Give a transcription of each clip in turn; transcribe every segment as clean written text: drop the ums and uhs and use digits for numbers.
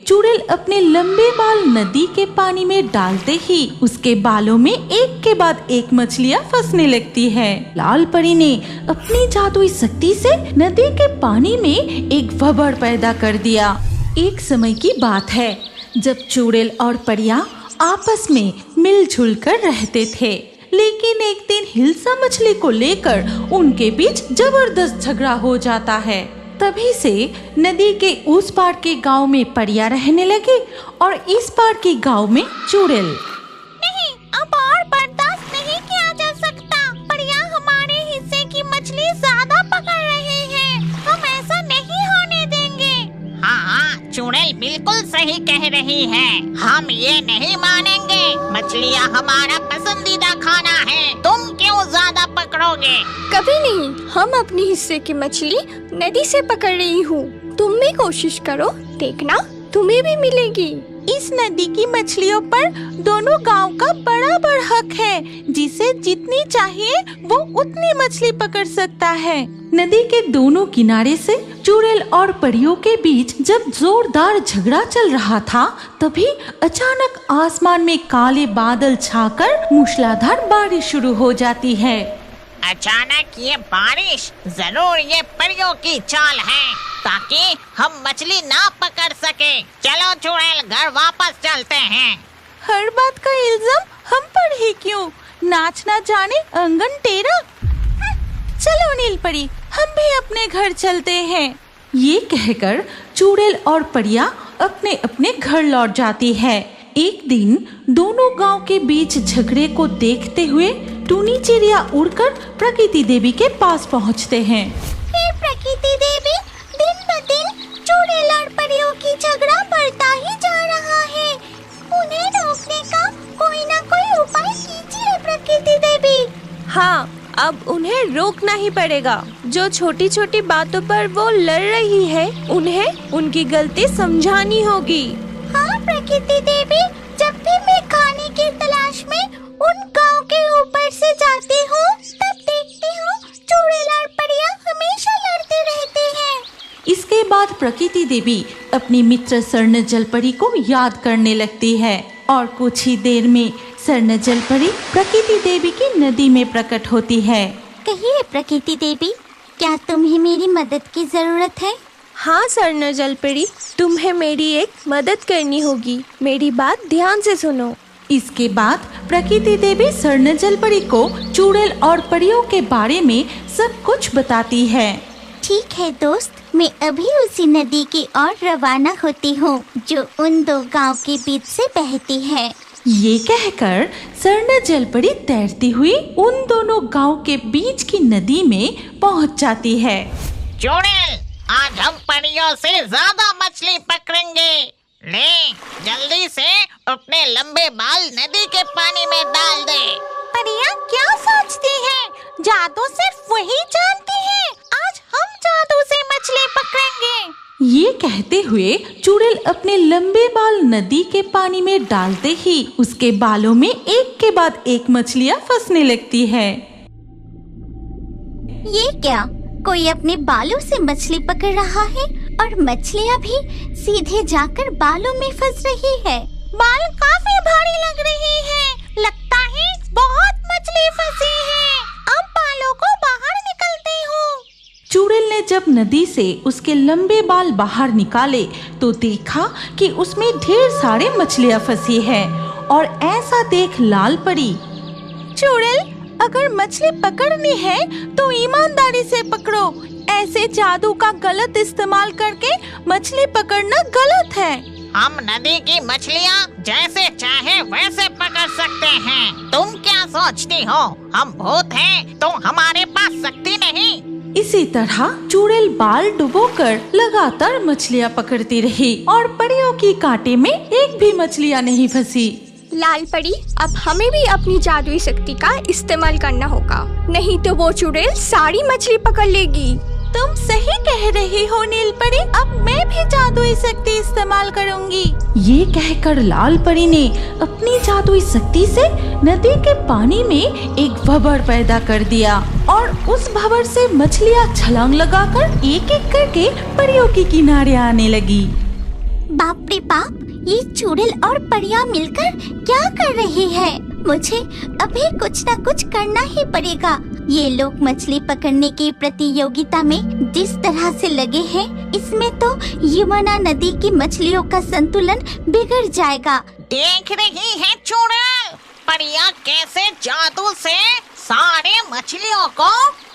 चुड़ैल अपने लंबे बाल नदी के पानी में डालते ही उसके बालों में एक के बाद एक मछलियाँ फंसने लगती है। लाल परी ने अपनी जादुई शक्ति से नदी के पानी में एक भंवर पैदा कर दिया। एक समय की बात है जब चुड़ैल और परियां आपस में मिलजुल कर रहते थे, लेकिन एक दिन हिल्सा मछली को लेकर उनके बीच जबरदस्त झगड़ा हो जाता है। तभी से नदी के उस पार के गांव में परियां रहने लगी और इस पार के गांव में चुड़ैल। नहीं, अब और बर्दाश्त नहीं किया जा सकता। परियां हमारे हिस्से की मछली ज्यादा पकड़ रहे हैं, हम ऐसा नहीं होने देंगे। हाँ, चुड़ैल बिल्कुल सही कह रही है, हम ये नहीं मानेंगे। मछलियाँ हमारा पसंदीदा खाना है, तुम क्यों ज्यादा पकड़ोगे? कभी नहीं, हम अपने हिस्से की मछली नदी से पकड़ रही हूँ। तुम भी कोशिश करो, देखना तुम्हें भी मिलेगी। इस नदी की मछलियों पर दोनों गांव का बराबर हक है, जिसे जितनी चाहिए वो उतनी मछली पकड़ सकता है। नदी के दोनों किनारे से चुड़ैल और परियों के बीच जब जोरदार झगड़ा चल रहा था, तभी अचानक आसमान में काले बादल छाकर मूसलाधार बारिश शुरू हो जाती है। अचानक ये बारिश जरूर ये परियों की चाल है, ताकि हम मछली ना पकड़ सके। चलो चुड़ैल, घर वापस चलते हैं। हर बात का इल्जाम हम पर ही क्यों? नाच ना जाने अंगन टेढ़ा। चलो नील परी, हम भी अपने घर चलते हैं। ये कहकर चुड़ैल और परियां अपने अपने घर लौट जाती है। एक दिन दोनों गांव के बीच झगड़े को देखते हुए टूनी चिड़िया उड़कर प्रकृति देवी के पास पहुंचते हैं। हे प्रकृति देवी, दिन ब दिन चुड़ैल और परियों की झगड़ा बढ़ता ही जा रहा है। उन्हें रोकने का कोई ना कोई उपाय कीजिए प्रकृति देवी। हाँ, अब उन्हें रोकना ही पड़ेगा। जो छोटी छोटी बातों पर वो लड़ रही है, उन्हें उनकी गलती समझानी होगी। हाँ प्रकृति देवी, जब भी मैं खाने की तलाश में उन गांव के ऊपर से जाती हूँ, तब देखती हूँ चुड़ैल और परियां हमेशा लड़ते रहते हैं। इसके बाद प्रकृति देवी अपनी मित्र स्वर्ण जलपरी को याद करने लगती है और कुछ ही देर में स्वर्ण जलपरी प्रकृति देवी की नदी में प्रकट होती है। कहिए प्रकृति देवी, क्या तुम्हें मेरी मदद की जरूरत है? हाँ स्वर्ण जलपरी, तुम्हें मेरी एक मदद करनी होगी। मेरी बात ध्यान से सुनो। इसके बाद प्रकृति देवी स्वर्ण जलपरी को चुड़ैल और परियों के बारे में सब कुछ बताती है। ठीक है दोस्त, मैं अभी उसी नदी की ओर रवाना होती हूँ जो उन दो गांव के बीच से बहती है। ये कहकर स्वर्ण जलपरी तैरती हुई उन दोनों गांव के बीच की नदी में पहुँच जाती है। चुड़ैल, आज हम परियों से ज्यादा मछली पकड़ेंगे। ले, जल्दी से अपने लंबे बाल नदी के पानी में डाल दे। परियां क्या सोचती हैं? जादू सिर्फ वही जानती है। आज हम जादू से मछली पकड़ेंगे। ये कहते हुए चुड़ैल अपने लंबे बाल नदी के पानी में डालते ही उसके बालों में एक के बाद एक मछलियाँ फंसने लगती है। ये क्या, कोई अपने बालों से मछली पकड़ रहा है और मछलियाँ भी सीधे जाकर बालों में फंस रही है। बाल काफी भारी लग रहे हैं, लगता है बहुत मछली फंसी है। अब बालों को बाहर निकलती हूँ। चुड़ैल ने जब नदी से उसके लंबे बाल बाहर निकाले तो देखा कि उसमें ढेर सारे मछलियाँ फंसी है और ऐसा देख लाल परी। चुड़ैल, अगर मछली पकड़नी है तो ईमानदारी से पकड़ो। ऐसे जादू का गलत इस्तेमाल करके मछली पकड़ना गलत है। हम नदी की मछलियाँ जैसे चाहे वैसे पकड़ सकते हैं। तुम क्या सोचती हो, हम भूत हैं तो हमारे पास शक्ति नहीं? इसी तरह चुड़ैल बाल डुबोकर लगातार मछलियाँ पकड़ती रही और परियों की कांटे में एक भी मछलियाँ नहीं फंसी। लाल परी, अब हमें भी अपनी जादुई शक्ति का इस्तेमाल करना होगा, नहीं तो वो चुड़ैल सारी मछली पकड़ लेगी। तुम सही कह रही हो नील परी, अब मैं भी जादुई शक्ति इस्तेमाल करूंगी। ये कहकर लाल परी ने अपनी जादुई शक्ति से नदी के पानी में एक भंवर पैदा कर दिया और उस भंवर से मछलियाँ छलांग लगाकर एक एक करके परियों के किनारे आने लगी। बाप रे बाप, ये चुड़ैल और परियां मिलकर क्या कर रही है? मुझे अभी कुछ न कुछ करना ही पड़ेगा। ये लोग मछली पकड़ने की प्रतियोगिता में जिस तरह से लगे हैं, इसमें तो यमुना नदी की मछलियों का संतुलन बिगड़ जाएगा। देख रही है चुड़ैल, परियां कैसे जादू से सारे मछलियों को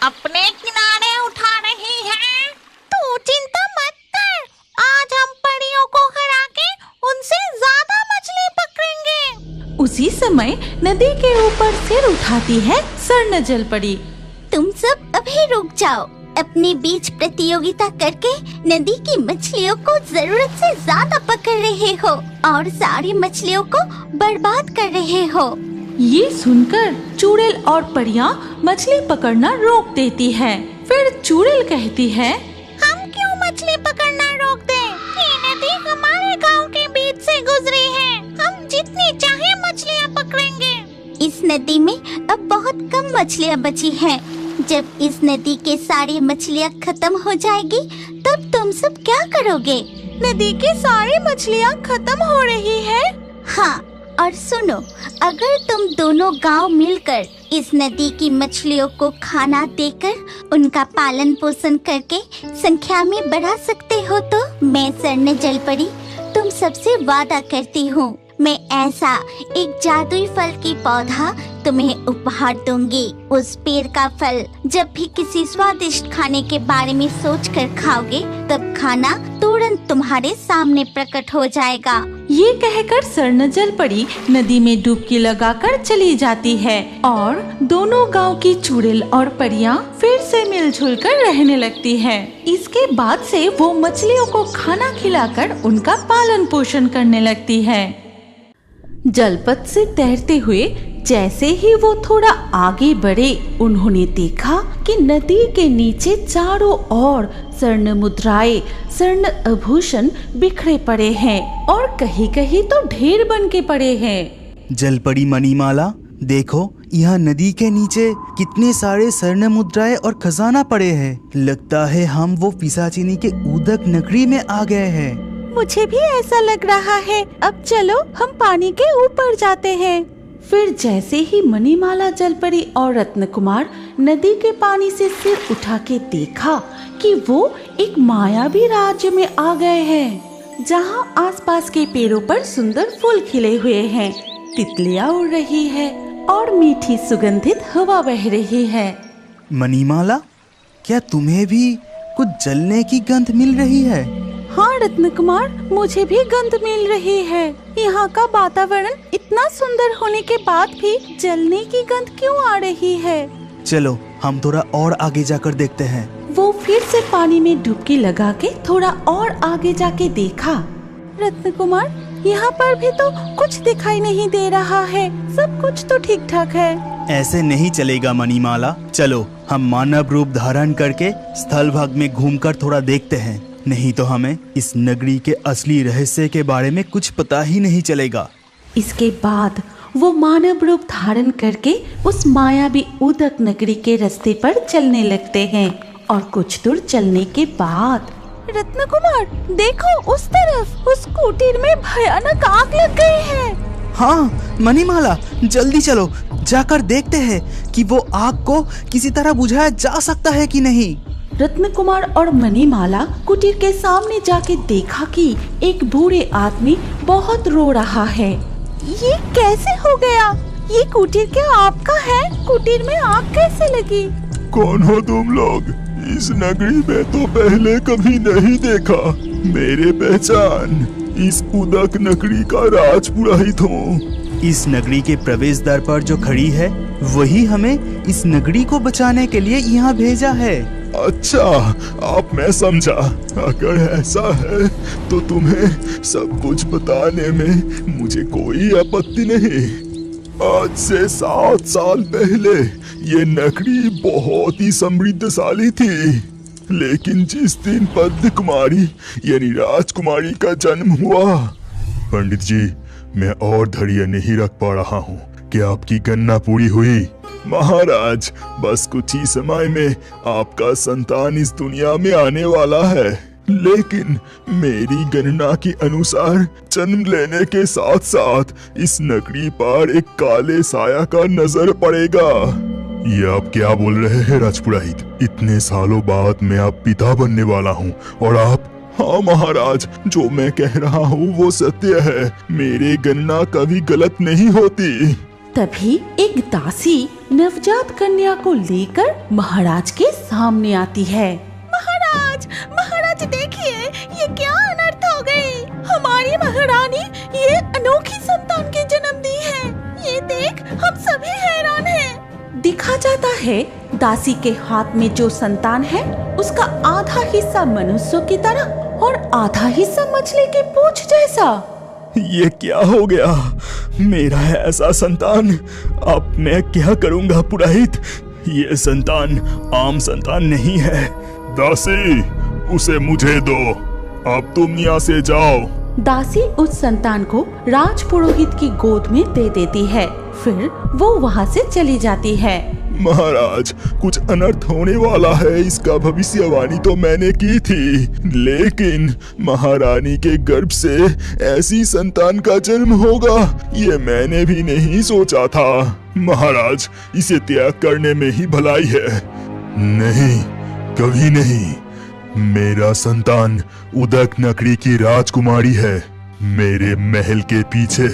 अपने किनारे उठा रही है। तू चिंता मत कर, आज हम परियों को हरा के उनसे ज्यादा मछली पकड़ेंगे। उसी समय नदी के ऊपर सिर उठाती है स्वर्ण जलपरी। तुम सब अभी रुक जाओ। अपने बीच प्रतियोगिता करके नदी की मछलियों को जरूरत से ज्यादा पकड़ रहे हो और सारी मछलियों को बर्बाद कर रहे हो। ये सुनकर चुड़ैल और परियां मछली पकड़ना रोक देती है। फिर चुड़ैल कहती है, हम क्यों मछली पकड़ना रोक दें? ये नदी हमारे गांव के बीच से गुजरी है। हम जितनी चाहे मछलियाँ पकड़ेंगे। इस नदी में अब बहुत कम मछलियाँ बची हैं। जब इस नदी के सारी मछलियाँ खत्म हो जाएगी, तब तुम सब क्या करोगे? नदी की सारी मछलियाँ खत्म हो रही है। हाँ, और सुनो, अगर तुम दोनों गांव मिलकर इस नदी की मछलियों को खाना देकर उनका पालन पोषण करके संख्या में बढ़ा सकते हो तो मैं स्वर्ण जलपरी तुम सबसे वादा करती हूँ, मैं ऐसा एक जादुई फल की पौधा तुम्हें उपहार दूंगी। उस पेड़ का फल जब भी किसी स्वादिष्ट खाने के बारे में सोचकर खाओगे, तब खाना तुरंत तुम्हारे सामने प्रकट हो जाएगा। ये कहकर स्वर्ण जलपरी नदी में डुबकी लगाकर चली जाती है और दोनों गांव की चुड़ैल और परियां फिर से मिलजुल कर रहने लगती है। इसके बाद से वो मछलियों को खाना खिलाकर उनका पालन पोषण करने लगती है। जलपथ से तैरते हुए जैसे ही वो थोड़ा आगे बढ़े, उन्होंने देखा कि नदी के नीचे चारों ओर स्वर्ण मुद्राएं, स्वर्ण आभूषण बिखरे पड़े हैं और कहीं कहीं तो ढेर बन के पड़े हैं। जलपरी मणिमाला, देखो यहाँ नदी के नीचे कितने सारे स्वर्ण मुद्राएं और खजाना पड़े हैं। लगता है हम वो पिशाचिनी के उदक नगरी में आ गए हैं। मुझे भी ऐसा लग रहा है। अब चलो हम पानी के ऊपर जाते हैं। फिर जैसे ही मणिमाला, जलपरी और रत्नकुमार नदी के पानी से सिर उठा के देखा कि वो एक मायावी राज्य में आ गए हैं, जहाँ आसपास के पेड़ों पर सुंदर फूल खिले हुए हैं, तितलियाँ उड़ रही है और मीठी सुगंधित हवा बह रही है। मणिमाला, क्या तुम्हें भी कुछ जलने की गंध मिल रही है? हाँ रत्नकुमार, मुझे भी गंध मिल रही है। यहाँ का वातावरण इतना सुंदर होने के बाद भी जलने की गंध क्यों आ रही है? चलो हम थोड़ा और आगे जाकर देखते हैं। वो फिर से पानी में डुबकी लगा के थोड़ा और आगे जाके देखा। रत्नकुमार, यहाँ पर भी तो कुछ दिखाई नहीं दे रहा है। सब कुछ तो ठीक ठाक है। ऐसे नहीं चलेगा मणिमाला, चलो हम मानव रूप धारण करके स्थल भाग में घूमकर थोड़ा देखते हैं, नहीं तो हमें इस नगरी के असली रहस्य के बारे में कुछ पता ही नहीं चलेगा। इसके बाद वो मानव रूप धारण करके उस मायावी उदक नगरी के रास्ते पर चलने लगते हैं और कुछ दूर चलने के बाद रत्नकुमार, देखो उस तरफ, उस कुटीर में भयानक आग लग गई है। हाँ मणिमाला, जल्दी चलो, जाकर देखते हैं कि वो आग को किसी तरह बुझाया जा सकता है कि नहीं। रत्नकुमार और मणिमाला कुटीर के सामने जाके देखा कि एक बूढ़े आदमी बहुत रो रहा है। ये कैसे हो गया? ये कुटीर क्या आपका है? कुटीर में आग कैसे लगी? कौन हो तुम लोग? इस नगरी में तो पहले कभी नहीं देखा। मेरे पहचान, इस उदक नगरी का राजपुरोहित हूँ। इस नगरी के प्रवेश द्वार पर जो खड़ी है, वही हमें इस नगरी को बचाने के लिए यहाँ भेजा है। अच्छा, अब मैं समझा। अगर ऐसा है तो तुम्हें सब कुछ बताने में मुझे कोई आपत्ति नहीं। आज से 7 साल पहले ये नगरी बहुत ही समृद्धशाली थी, लेकिन जिस दिन पद्म कुमारी यानी राजकुमारी का जन्म हुआ, पंडित जी मैं और धैर्य नहीं रख पा रहा हूँ कि आपकी गणना पूरी हुई। महाराज, बस कुछ ही समय में आपका संतान इस दुनिया में आने वाला है। लेकिन मेरी गणना के अनुसार जन्म लेने के साथ साथ इस नगरी पर एक काले साया का नजर पड़ेगा। ये आप क्या बोल रहे हैं राजपुरोहित? इतने सालों बाद मैं अब पिता बनने वाला हूँ और आप? हाँ महाराज, जो मैं कह रहा हूँ वो सत्य है। मेरी गणना कभी गलत नहीं होती। तभी एक दासी नवजात कन्या को लेकर महाराज के सामने आती है। महाराज, महाराज देखिए, ये क्या अनर्थ हो गई। हमारी महारानी ये अनोखी संतान की जन्म दी है। ये देख हम सभी हैरान हैं। दिखा जाता है दासी के हाथ में जो संतान है उसका आधा हिस्सा मनुष्यों की तरह और आधा हिस्सा मछली की पूंछ जैसा। ये क्या हो गया? मेरा है ऐसा संतान, अब मैं क्या करूंगा पुरोहित? ये संतान आम संतान नहीं है। दासी, उसे मुझे दो। अब तुम यहाँ से जाओ। दासी उस संतान को राजपुरोहित की गोद में दे देती है। फिर वो वहाँ से चली जाती है। महाराज, कुछ अनर्थ होने वाला है, इसका भविष्यवाणी तो मैंने की थी, लेकिन महारानी के गर्भ से ऐसी संतान का जन्म होगा ये मैंने भी नहीं सोचा था। महाराज, इसे त्याग करने में ही भलाई है। नहीं, कभी नहीं। मेरा संतान उदक नगरी की राजकुमारी है। मेरे महल के पीछे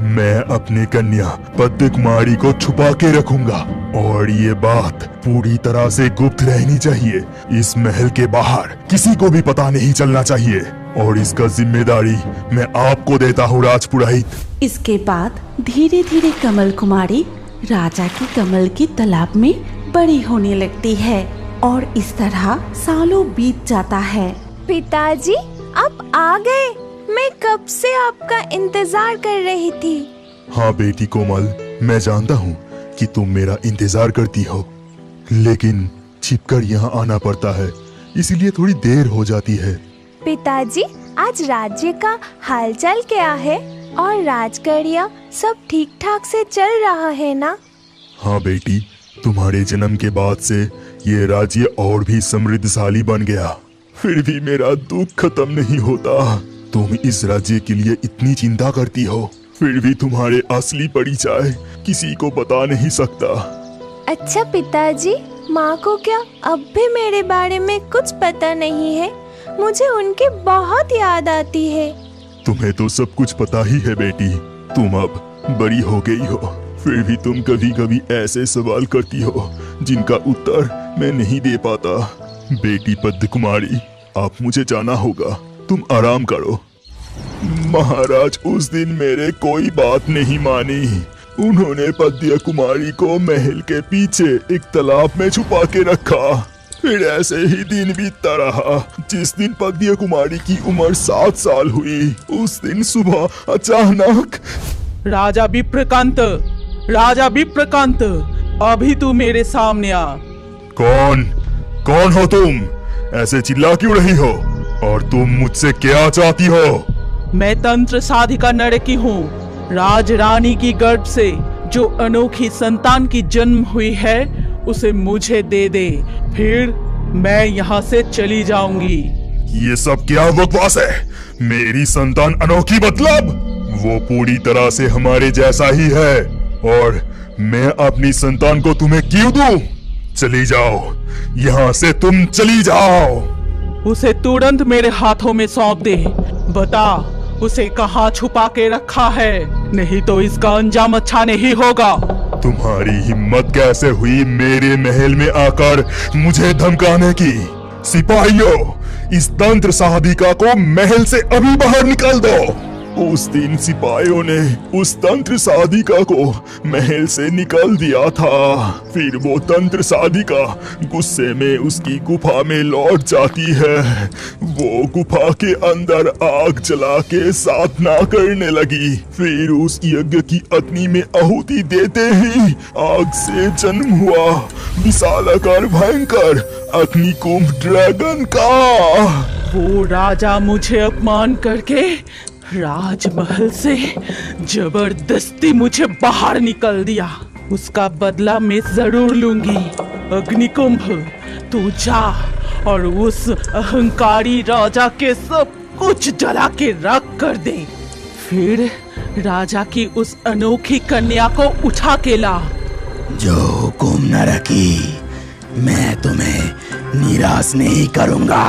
मैं अपनी कन्या पद्म कुमारी को छुपा के रखूंगा और ये बात पूरी तरह से गुप्त रहनी चाहिए। इस महल के बाहर किसी को भी पता नहीं चलना चाहिए और इसका जिम्मेदारी मैं आपको देता हूँ राजपुरोहित। इसके बाद धीरे धीरे कमल कुमारी राजा की कमल की तालाब में बड़ी होने लगती है और इस तरह सालों बीत जाता है। पिताजी, आप आ गए। मैं कब से आपका इंतजार कर रही थी। हाँ बेटी कोमल, मैं जानता हूँ कि तुम मेरा इंतजार करती हो, लेकिन छिपकर यहाँ आना पड़ता है, इसलिए थोड़ी देर हो जाती है। पिताजी, आज राज्य का हालचाल क्या है और राजकन्या सब ठीक ठाक से चल रहा है ना? हाँ बेटी, तुम्हारे जन्म के बाद से ये राज्य और भी समृद्धशाली बन गया, फिर भी मेरा दुख खत्म नहीं होता। तुम इस राज्य के लिए इतनी चिंता करती हो, फिर भी तुम्हारे असली परिचय किसी को बता नहीं सकता। अच्छा पिताजी, माँ को क्या अब भी मेरे बारे में कुछ पता नहीं है? मुझे उनकी बहुत याद आती है। तुम्हें तो सब कुछ पता ही है बेटी, तुम अब बड़ी हो गई हो, फिर भी तुम कभी कभी ऐसे सवाल करती हो जिनका उत्तर मैं नहीं दे पाता। बेटी पद्म कुमारी, आप मुझे जाना होगा, तुम आराम करो। महाराज, उस दिन मेरे कोई बात नहीं मानी। उन्होंने पद्म कुमारी को महल के पीछे एक तालाब में छुपा के रखा। फिर ऐसे ही दिन बीतता रहा। जिस दिन पद्म कुमारी की उम्र 7 साल हुई, उस दिन सुबह अचानक राजा विप्रकांत, राजा विप्रकांत, अभी तू मेरे सामने आ। कौन हो तुम? ऐसे चिल्ला क्यों रही हो और तुम मुझसे क्या चाहती हो? मैं तंत्र साधिका नरकी हूँ। राज रानी की गर्भ से जो अनोखी संतान की जन्म हुई है उसे मुझे दे दे, फिर मैं यहाँ से चली जाऊंगी। ये सब क्या बकवास है? मेरी संतान अनोखी मतलब? वो पूरी तरह से हमारे जैसा ही है और मैं अपनी संतान को तुम्हें क्यों दूं? चली जाओ, यहाँ से तुम चली जाओ। उसे तुरंत मेरे हाथों में सौंप दे। बता, उसे कहाँ छुपा के रखा है, नहीं तो इसका अंजाम अच्छा नहीं होगा। तुम्हारी हिम्मत कैसे हुई मेरे महल में आकर मुझे धमकाने की? सिपाहियों, इस तंत्र साधिका को महल से अभी बाहर निकाल दो। उस दिन सिपाहियों ने उस तंत्र साधिका को महल से निकाल दिया था। फिर वो तंत्र साधिका गुस्से में उसकी गुफा में लौट जाती है। वो गुफा के अंदर आग जला के साधना करने लगी। फिर उस यज्ञ की अग्नि में आहुति देते ही आग से जन्म हुआ विशालाकार भयंकर अग्निकुंभ ड्रैगन का। वो राजा मुझे अपमान करके राजमहल से जबरदस्ती मुझे बाहर निकल दिया। उसका बदला मैं जरूर लूंगी। अग्निकुंभ, तू जा और उस अहंकारी राजा के सब कुछ जला के राख कर दे। फिर राजा की उस अनोखी कन्या को उठा के ला। जो हुकुम न रखी, मैं तुम्हें निराश नहीं करूंगा।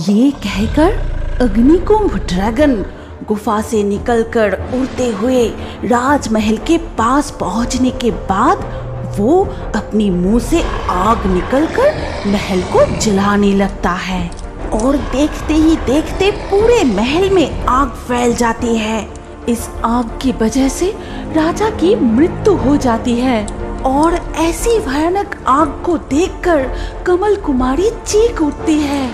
ये कहकर अग्निकुंभ ड्रैगन गुफा से निकलकर उड़ते हुए राजमहल के पास पहुंचने के बाद वो अपनी मुंह से आग निकलकर महल को जलाने लगता है और देखते ही देखते पूरे महल में आग फैल जाती है। इस आग की वजह से राजा की मृत्यु हो जाती है और ऐसी भयानक आग को देखकर कमल कुमारी चीख उठती है।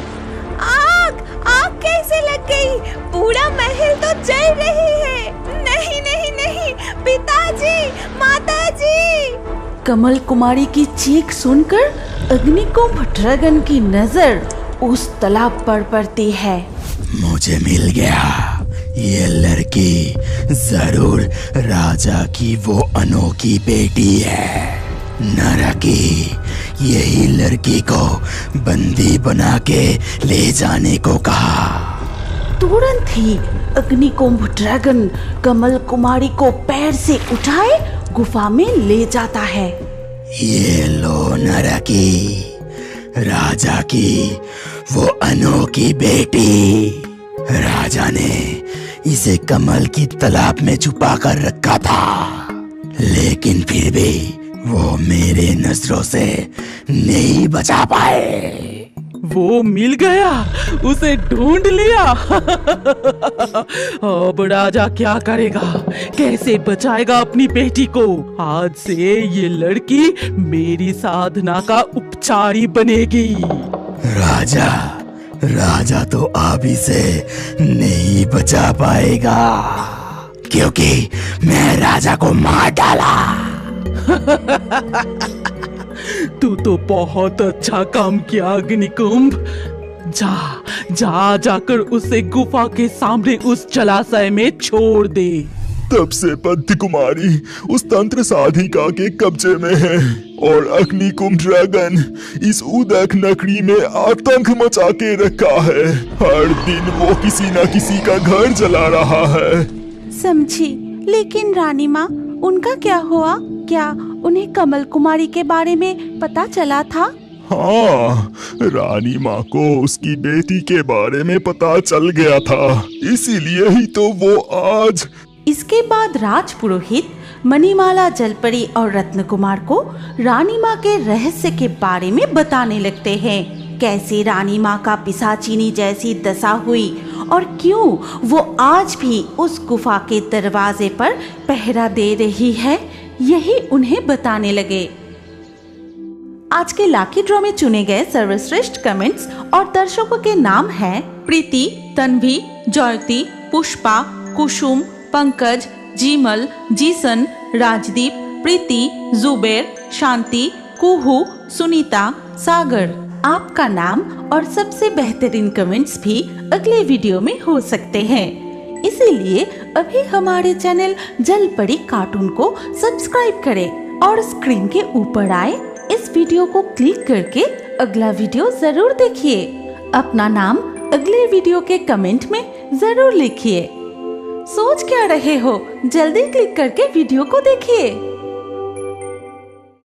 आग आग कैसे लग गई? पूरा महल तो जल रही है। नहीं नहीं नहीं, पिताजी, माताजी। कमल कुमारी की चीख सुनकर अग्निकुंभ ड्रैगन की नजर उस तालाब पर पड़ती है। मुझे मिल गया, ये लड़की जरूर राजा की वो अनोखी बेटी है। नरकी यही लड़की को बंदी बना के ले जाने को कहा। तुरंत ही अग्निकुंभ ड्रैगन कमल कुमारी को पैर से उठाए गुफा में ले जाता है। ये लो नरकी, राजा की वो अनोखी बेटी। राजा ने इसे कमल की तालाब में छुपा कर रखा था, लेकिन फिर भी वो मेरे नजरों से नहीं बचा पाए। वो मिल गया, उसे ढूंढ लिया। अब राजा क्या करेगा? कैसे बचाएगा अपनी बेटी को? आज से ये लड़की मेरी साधना का उपचारी बनेगी। राजा तो अब इसे नहीं बचा पाएगा, क्योंकि मैं राजा को मार डाला। तू तो बहुत अच्छा काम किया अग्निकुंभ। जाकर उसे गुफा के सामने उस जलाशय में छोड़ दे। तब से पंथ कुमारी उस तंत्र साधिका के कब्जे में है और अग्निकुंभ ड्रैगन इस उदक नगरी में आतंक मचा के रखा है। हर दिन वो किसी न किसी का घर जला रहा है। समझी, लेकिन रानी माँ, उनका क्या हुआ? क्या उन्हें कमल कुमारी के बारे में पता चला था? हाँ, रानी माँ को उसकी बेटी के बारे में पता चल गया था, इसीलिए ही तो वो आज। इसके बाद राजपुरोहित मणिमाला, जलपरी और रत्नकुमार को रानी माँ के रहस्य के बारे में बताने लगते हैं। कैसे रानी माँ का पिशाचिनी जैसी दशा हुई और क्यों वो आज भी उस गुफा के दरवाजे पर पहरा दे रही है, यही उन्हें बताने लगे। आज के लाकी ड्रॉ में चुने गए सर्वश्रेष्ठ कमेंट्स और दर्शकों के नाम हैं प्रीति, तन्वी, जयती, पुष्पा, कुसुम, पंकज, जीमल, जीसन, राजदीप, प्रीति, जुबेर, शांति, कुहू, सुनीता, सागर। आपका नाम और सबसे बेहतरीन कमेंट्स भी अगले वीडियो में हो सकते हैं। इसीलिए अभी हमारे चैनल जलपरी कार्टून को सब्सक्राइब करें और स्क्रीन के ऊपर आए इस वीडियो को क्लिक करके अगला वीडियो जरूर देखिए। अपना नाम अगले वीडियो के कमेंट में जरूर लिखिए। सोच क्या रहे हो, जल्दी क्लिक करके वीडियो को देखिए।